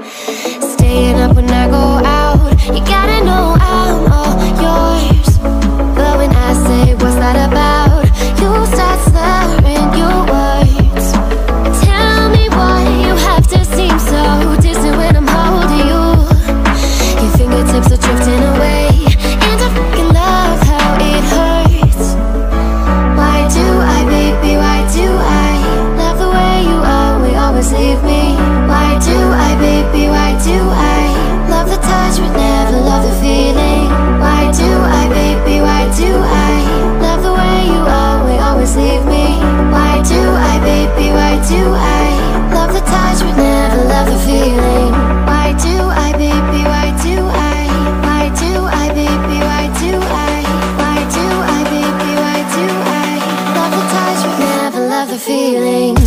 Staying up when I go out, you gotta know I'm all yours. But when I say what's that about, you start slurring your words. Tell me why you have to seem so distant when I'm holding you. Your fingertips are drifting away, and I fucking love how it hurts. Why do I, baby, why do I love the way you always leave me? Why do I, baby, why do I love the touch but never love the feeling? Why do I, baby, why do I love the way you always leave me? Why do I, baby, why do I love the touch but never love the feeling? Why do I, baby, why do I? Why do I, baby, why do I? Why do I, baby, why do I love the touch but never love the feeling?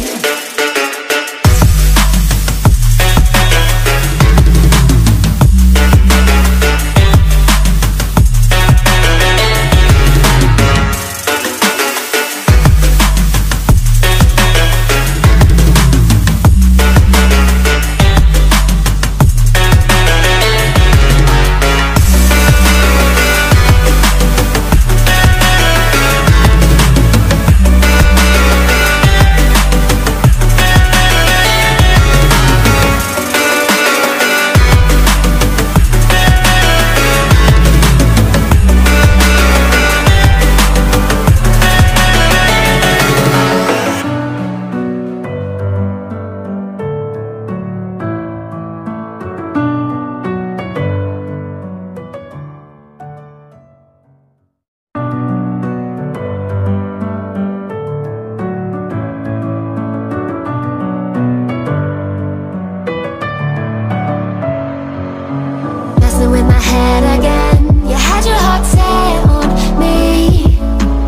With my head again, you had your heart set on me,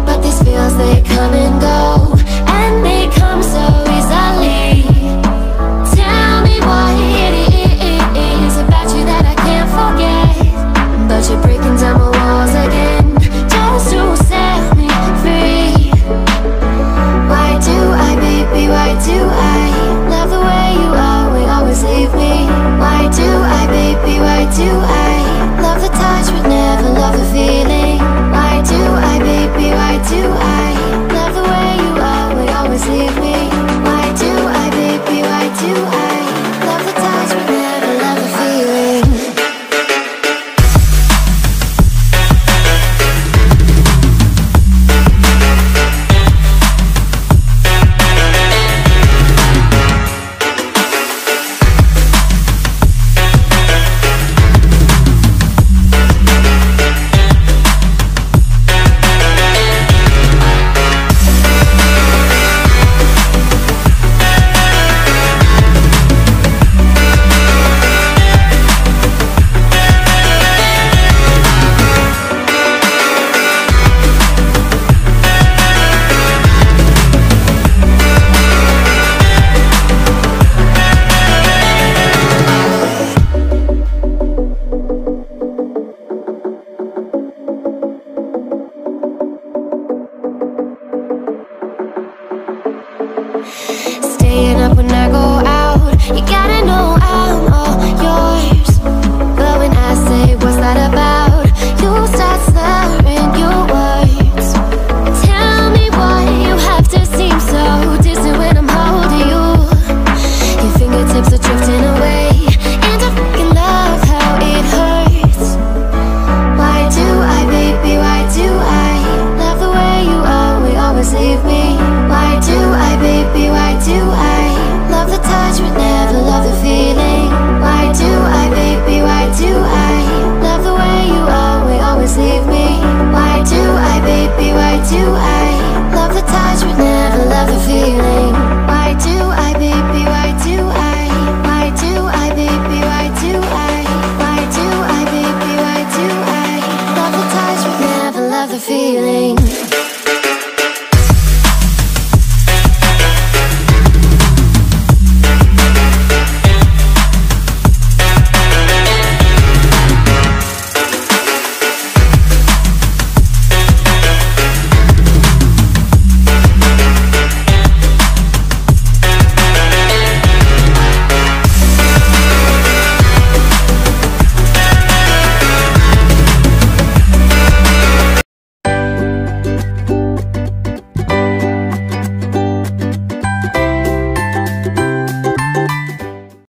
but these feels, they come and go, and they come so easily. Tell me what it is about you that I can't forget, but you're breaking down my walls again, just to set me free. Why do I, baby, why do I love the way you always leave me? Why do I, baby, why do I love the touch but never love the feeling? Why do I, baby, why do I love the way you always leave me? Why do I, baby, why do I love the touch but never love the feeling? Staying up when I go out, you gotta know I'm all yours. But when I say what's that about, you start slurring your words. Tell me why you have to seem so distant when I'm holding you. Your fingertips are drifting away, and I fucking love how it hurts. Why do I, baby, why do I love the way you always leave me? Why do I, baby, why do I love the touch but never love the feeling? Why do I, baby, why do I love the way you always leave me? Why do I, baby, why do I love the touch but never love the feeling?